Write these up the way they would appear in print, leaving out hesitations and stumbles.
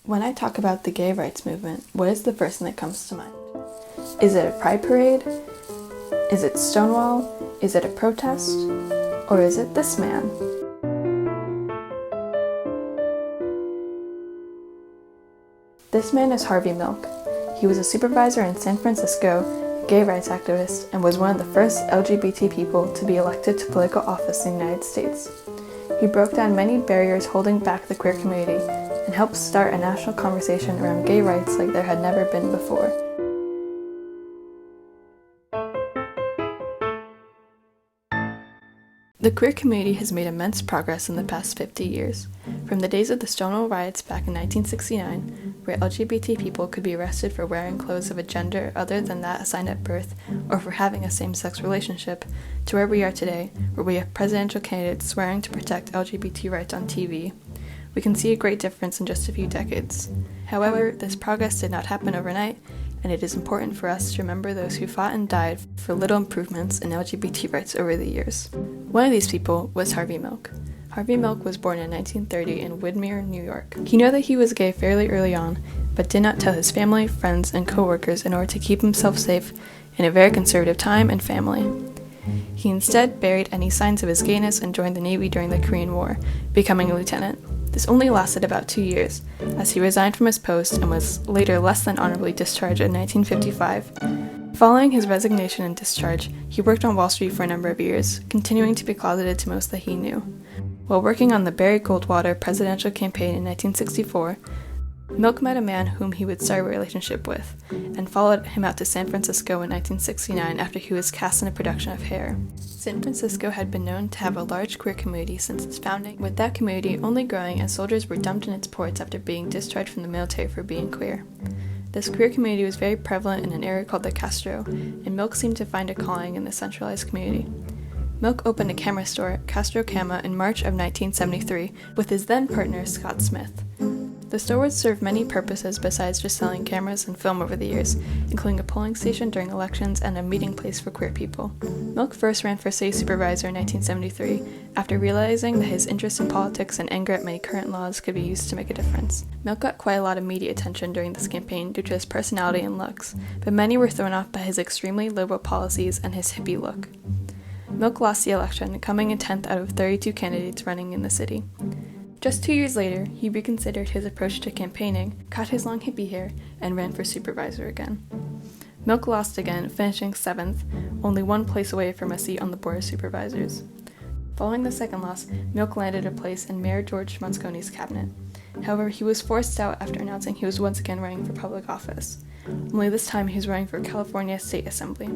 When I talk about the gay rights movement, what is the first thing that comes to mind? Is it a pride parade? Is it Stonewall? Is it a protest? Or is it this man? This man is Harvey Milk. He was a supervisor in San Francisco, a gay rights activist, and was one of the first LGBT people to be elected to political office in the United States. He broke down many barriers holding back the queer community and helped start a national conversation around gay rights like there had never been before. The queer community has made immense progress in the past 50 years. From the days of the Stonewall riots back in 1969, where LGBT people could be arrested for wearing clothes of a gender other than that assigned at birth or for having a same-sex relationship, to where we are today, where we have presidential candidates swearing to protect LGBT rights on TV. We can see a great difference in just a few decades. However, this progress did not happen overnight, and it is important for us to remember those who fought and died for little improvements in LGBT rights over the years. One of these people was Harvey Milk. Harvey Milk was born in 1930 in Woodmere, New York. He knew that he was gay fairly early on, but did not tell his family, friends, and co-workers in order to keep himself safe in a very conservative time and family. He instead buried any signs of his gayness and joined the Navy during the Korean War, becoming a lieutenant. This only lasted about 2 years, as he resigned from his post and was later less than honorably discharged in 1955. Following his resignation and discharge, he worked on Wall Street for a number of years, continuing to be closeted to most that he knew. While working on the Barry Goldwater presidential campaign in 1964, Milk met a man whom he would start a relationship with, and followed him out to San Francisco in 1969 after he was cast in a production of Hair. San Francisco had been known to have a large queer community since its founding, with that community only growing as soldiers were dumped in its ports after being discharged from the military for being queer. This queer community was very prevalent in an area called the Castro, and Milk seemed to find a calling in the centralized community. Milk opened a camera store, Castro Cama, in March of 1973 with his then partner Scott Smith. The store would serve many purposes besides just selling cameras and film over the years, including a polling station during elections and a meeting place for queer people. Milk first ran for city supervisor in 1973, after realizing that his interest in politics and anger at many current laws could be used to make a difference. Milk got quite a lot of media attention during this campaign due to his personality and looks, but many were thrown off by his extremely liberal policies and his hippie look. Milk lost the election, coming in 10th out of 32 candidates running in the city. Just 2 years later, he reconsidered his approach to campaigning, cut his long hippie hair, and ran for supervisor again. Milk lost again, finishing 7th, only one place away from a seat on the Board of Supervisors. Following the second loss, Milk landed a place in Mayor George Mosconi's cabinet. However, he was forced out after announcing he was once again running for public office. Only this time he was running for California State Assembly.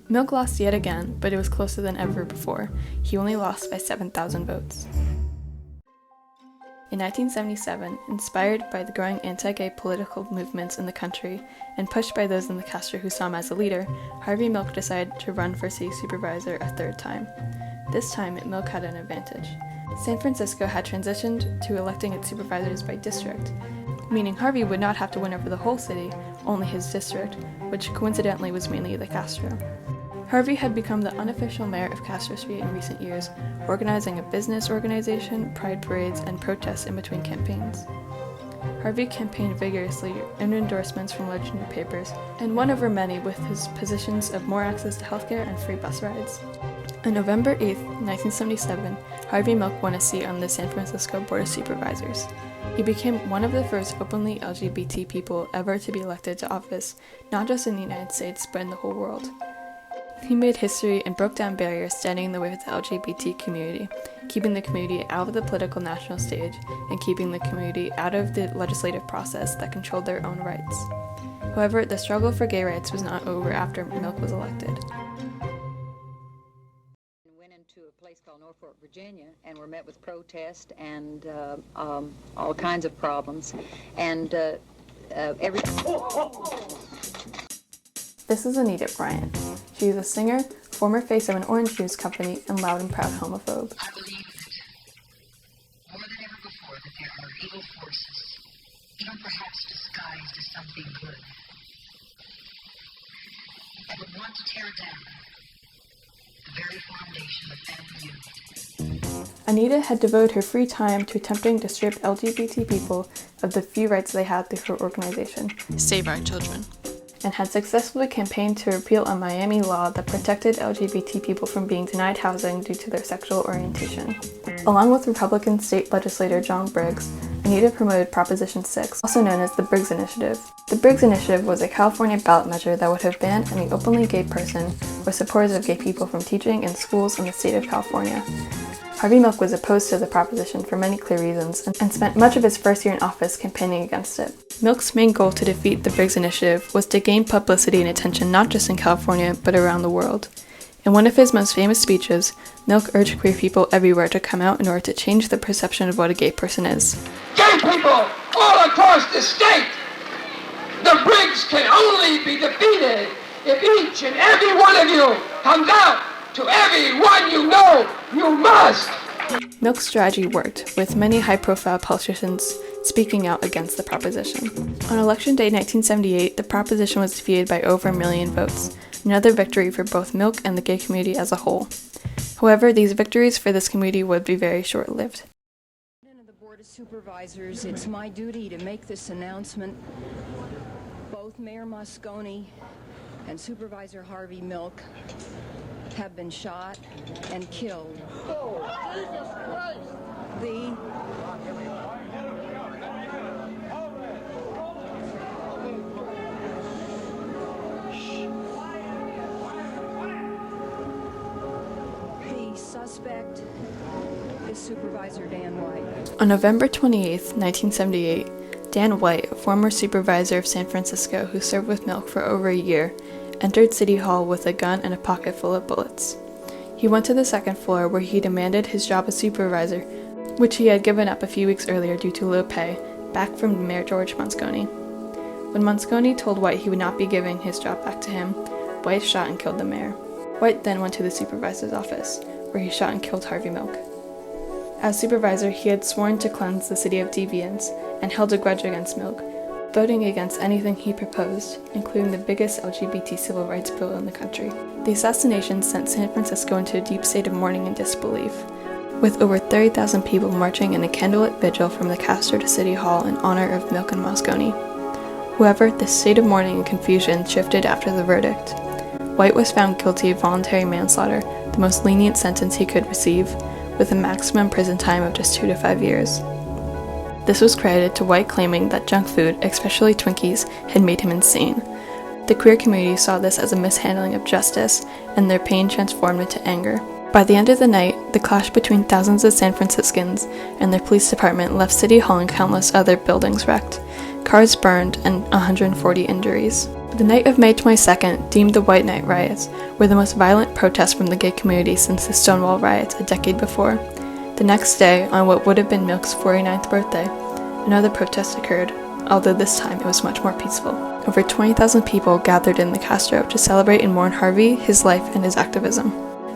Milk lost yet again, but it was closer than ever before. He only lost by 7,000 votes. In 1977, inspired by the growing anti-gay political movements in the country and pushed by those in the Castro who saw him as a leader, Harvey Milk decided to run for city supervisor a third time. This time, Milk had an advantage. San Francisco had transitioned to electing its supervisors by district, meaning Harvey would not have to win over the whole city, only his district, which coincidentally was mainly the Castro. Harvey had become the unofficial mayor of Castro Street in recent years, organizing a business organization, pride parades, and protests in between campaigns. Harvey campaigned vigorously, earned endorsements from large newspapers, and won over many with his positions of more access to healthcare and free bus rides. On November 8, 1977, Harvey Milk won a seat on the San Francisco Board of Supervisors. He became one of the first openly LGBT people ever to be elected to office, not just in the United States, but in the whole world. He made history and broke down barriers standing in the way of the LGBT community, keeping the community out of the political national stage and keeping the community out of the legislative process that controlled their own rights. However, the struggle for gay rights was not over after Milk was elected. Went into a place called Norfolk, Virginia, and were met with protest and all kinds of problems. And This is Anita Bryant. She is a singer, former face of an orange juice company, and loud and proud homophobe. I believe that more than ever before that there are evil forces, even perhaps disguised as something good, that would want to tear down the very foundation of family unity. Anita had devoted her free time to attempting to strip LGBT people of the few rights they had through her organization, Save Our Children, and had successfully campaigned to repeal a Miami law that protected LGBT people from being denied housing due to their sexual orientation. Along with Republican state legislator John Briggs, Anita promoted Proposition 6, also known as the Briggs Initiative. The Briggs Initiative was a California ballot measure that would have banned any openly gay person or supporters of gay people from teaching in schools in the state of California. Harvey Milk was opposed to the proposition for many clear reasons and spent much of his first year in office campaigning against it. Milk's main goal to defeat the Briggs Initiative was to gain publicity and attention not just in California, but around the world. In one of his most famous speeches, Milk urged queer people everywhere to come out in order to change the perception of what a gay person is. Gay people all across the state, the Briggs can only be defeated if each and every one of you comes out. To everyone you know, you must! Milk's strategy worked, with many high-profile politicians speaking out against the proposition. On Election Day 1978, the proposition was defeated by over 1 million votes, another victory for both Milk and the gay community as a whole. However, these victories for this community would be very short-lived. The Board of Supervisors, it's my duty to make this announcement. Both Mayor Moscone and Supervisor Harvey Milk have been shot and killed. The suspect is Supervisor Dan White. On November 28, 1978, Dan White, a former supervisor of San Francisco who served with Milk for over a year, entered City Hall with a gun and a pocket full of bullets. He went to the second floor where he demanded his job as supervisor, which he had given up a few weeks earlier due to low pay, back from Mayor George Moscone. When Moscone told White he would not be giving his job back to him, White shot and killed the mayor. White then went to the supervisor's office, where he shot and killed Harvey Milk. As supervisor, he had sworn to cleanse the city of deviants and held a grudge against Milk, voting against anything he proposed, including the biggest LGBT civil rights bill in the country. The assassination sent San Francisco into a deep state of mourning and disbelief, with over 30,000 people marching in a candlelit vigil from the Castro to City Hall in honor of Milk and Moscone. However, this state of mourning and confusion shifted after the verdict. White was found guilty of voluntary manslaughter, the most lenient sentence he could receive, with a maximum prison time of just 2 to 5 years. This was credited to White claiming that junk food, especially Twinkies, had made him insane. The queer community saw this as a mishandling of justice, and their pain transformed into anger. By the end of the night, the clash between thousands of San Franciscans and their police department left City Hall and countless other buildings wrecked, cars burned, and 140 injuries. The night of May 22nd, deemed the White Night riots, were the most violent protests from the gay community since the Stonewall riots a decade before. The next day, on what would have been Milk's 49th birthday, another protest occurred, although this time it was much more peaceful. Over 20,000 people gathered in the Castro to celebrate and mourn Harvey, his life, and his activism.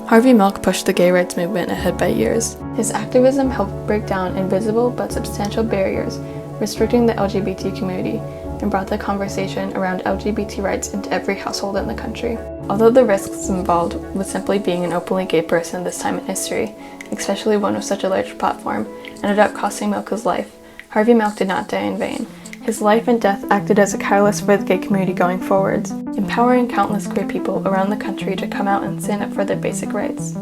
Harvey Milk pushed the gay rights movement ahead by years. His activism helped break down invisible but substantial barriers restricting the LGBT community and brought the conversation around LGBT rights into every household in the country. Although the risks involved with simply being an openly gay person this time in history, especially one with such a large platform, ended up costing Milk his life, Harvey Milk did not die in vain. His life and death acted as a catalyst for the gay community going forwards, empowering countless queer people around the country to come out and stand up for their basic rights.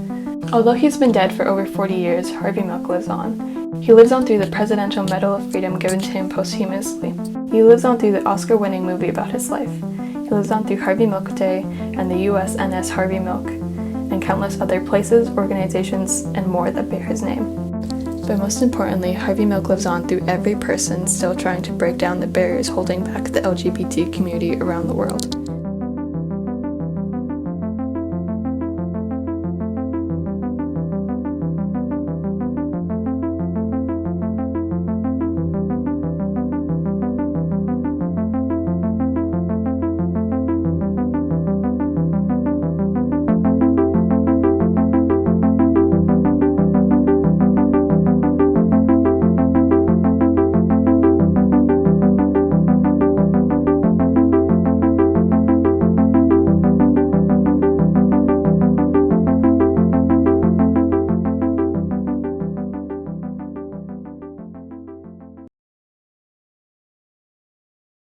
Although he's been dead for over 40 years, Harvey Milk lives on. He lives on through the Presidential Medal of Freedom given to him posthumously. He lives on through the Oscar-winning movie about his life. He lives on through Harvey Milk Day and the USNS Harvey Milk, and countless other places, organizations, and more that bear his name. But most importantly, Harvey Milk lives on through every person still trying to break down the barriers holding back the LGBT community around the world.